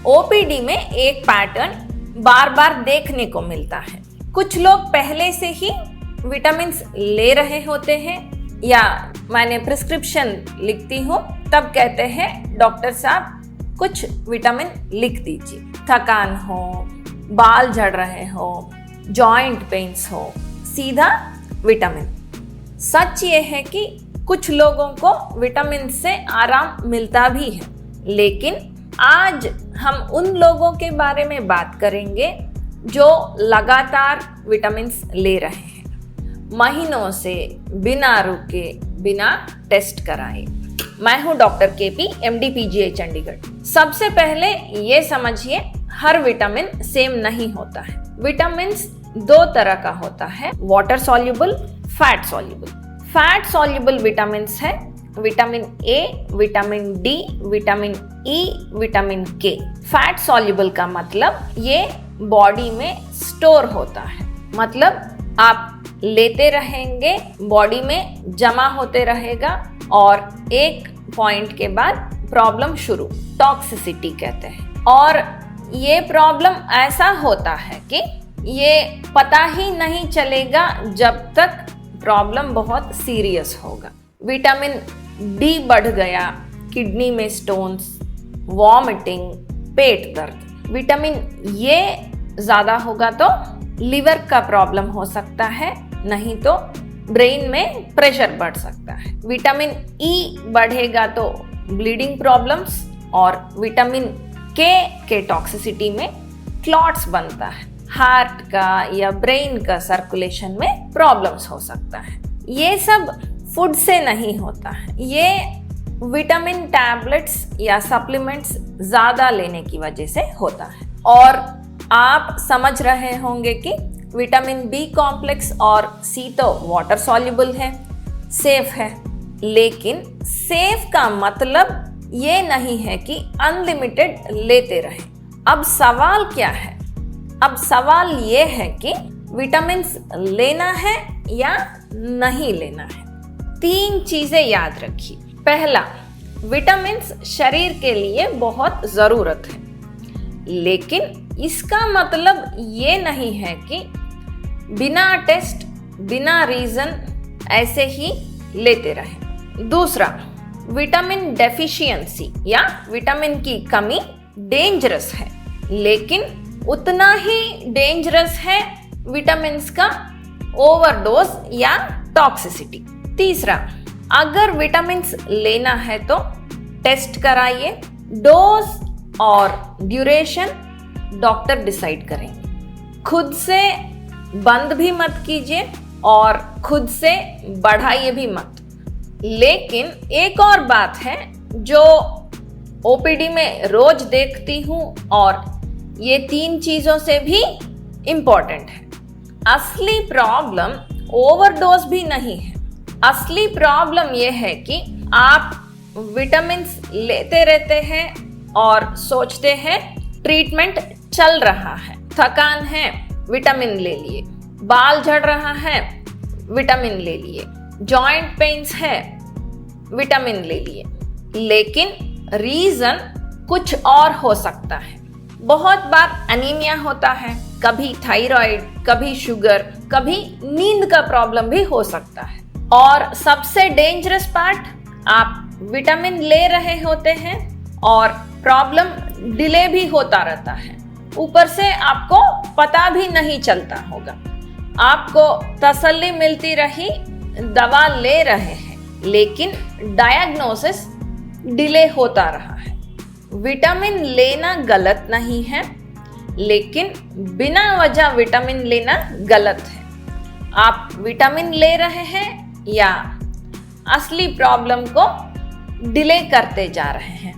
OPD में एक pattern बार बार देखने को मिलता है। कुछ लोग पहले से ही विटामिन्स ले रहे होते हैं या मैंने प्रिस्क्रिप्शन लिखती हूँ तब कहते हैं डॉक्टर साहब कुछ विटामिन लिख दीजिए। थकान हो, बाल झड़ रहे हो, जॉइंट पेन्स हो, सीधा विटामिन। सच ये है कि कुछ लोगों को विटामिन से आराम मिलता भी है, लेकिन आज हम उन लोगों के बारे में बात करेंगे जो लगातार विटामिन्स ले रहे हैं, महीनों से बिना रुके, बिना टेस्ट कराए। मैं हूं doctor KP, MD PGI Chandigarh. सबसे पहले ये समझिए, हर विटामिन सेम नहीं होता है। विटामिन्स दो तरह का होता है, water soluble, fat soluble. Fat soluble vitamins है vitamin A, vitamin D, vitamin E, vitamin K. Fat soluble का मतलब ये बॉडी में स्टोर होता है, मतलब आप लेते रहेंगे, बॉडी में जमा होते रहेगा और एक पॉइंट के बाद प्रॉब्लम शुरू, टॉक्सिसिटी कहते हैं। और ये प्रॉब्लम ऐसा होता है कि ये पता ही नहीं चलेगा जब तक प्रॉब्लम बहुत सीरियस होगा। विटामिन डी बढ़ गया, किडनी में स्टोन्स, वॉमिटिंग, पेट दर्द। विटामिन ये ज़्यादा होगा तो लिवर का प्रॉब्लम हो सकता है, नहीं तो ब्रेन में प्रेशर बढ़ सकता है। विटामिन ई बढ़ेगा तो ब्लीडिंग प्रॉब्लम्स, और विटामिन के टॉक्सिसिटी में क्लॉट्स बनता है, हार्ट का या ब्रेन का सर्कुलेशन में प्रॉब्लम्स हो सकता है। ये सब फूड से नहीं होता है, ये विटामिन टैबलेट्स या सप्लीमेंट्स ज़्यादा लेने की वजह से होता है। और आप समझ रहे होंगे कि विटामिन बी कॉम्प्लेक्स और सी तो वाटर सॉल्युबल है, सेफ है, लेकिन सेफ का मतलब ये नहीं है कि अनलिमिटेड लेते रहें। अब सवाल क्या है? अब सवाल ये है कि विटामिन्स लेना है या नहीं लेना है। 3 चीजें याद रखिए। पहला, विटामिन्स शरीर के लिए बहुत ज़रूरत है, लेकिन इसका मतलब ये नहीं है कि बिना टेस्ट, बिना रीज़न ऐसे ही लेते रहें। दूसरा, विटामिन डेफिशिएंसी या विटामिन की कमी डेंजरस है, लेकिन उतना ही डेंजरस है विटामिन्स का ओवरडोज या टॉक्सिसिटी। तीसरा, अगर विटामिन्स लेना है तो टेस्ट कराइए, डोज और ड्यूरेशन डॉक्टर डिसाइड करेंगे। खुद से बंद भी मत कीजिए और खुद से बढ़ाइए भी मत। लेकिन एक और बात है जो ओपीडी में रोज देखती हूँ और ये 3 चीज़ों से भी इम्पोर्टेंट है। असली प्रॉब्लम ओवरडोज भी नहीं है। असली प्रॉब्लम यह है कि आप विटामिन्स लेते रहते हैं और सोचते हैं ट्रीटमेंट चल रहा है, थकान है विटामिन ले लिए, बाल झड़ रहा है विटामिन ले लिए, जॉइंट पेन्स है विटामिन ले लिए, लेकिन रीज़न कुछ और हो सकता है। बहुत बार एनीमिया होता है, कभी थायराइड, कभी शुगर, कभी नींद का प्रॉब्लम भी हो सकता है। और सबसे डेंजरस पार्ट, आप विटामिन ले रहे होते हैं और प्रॉब्लम डिले भी होता रहता है। ऊपर से आपको पता भी नहीं चलता होगा, आपको तसल्ली मिलती रही, दवा ले रहे हैं, लेकिन डायग्नोसिस डिले होता रहा है। विटामिन लेना गलत नहीं है, लेकिन बिना वजह विटामिन लेना गलत है। आप विटामिन ले रहे हैं या असली प्रॉब्लम को डिले करते जा रहे हैं।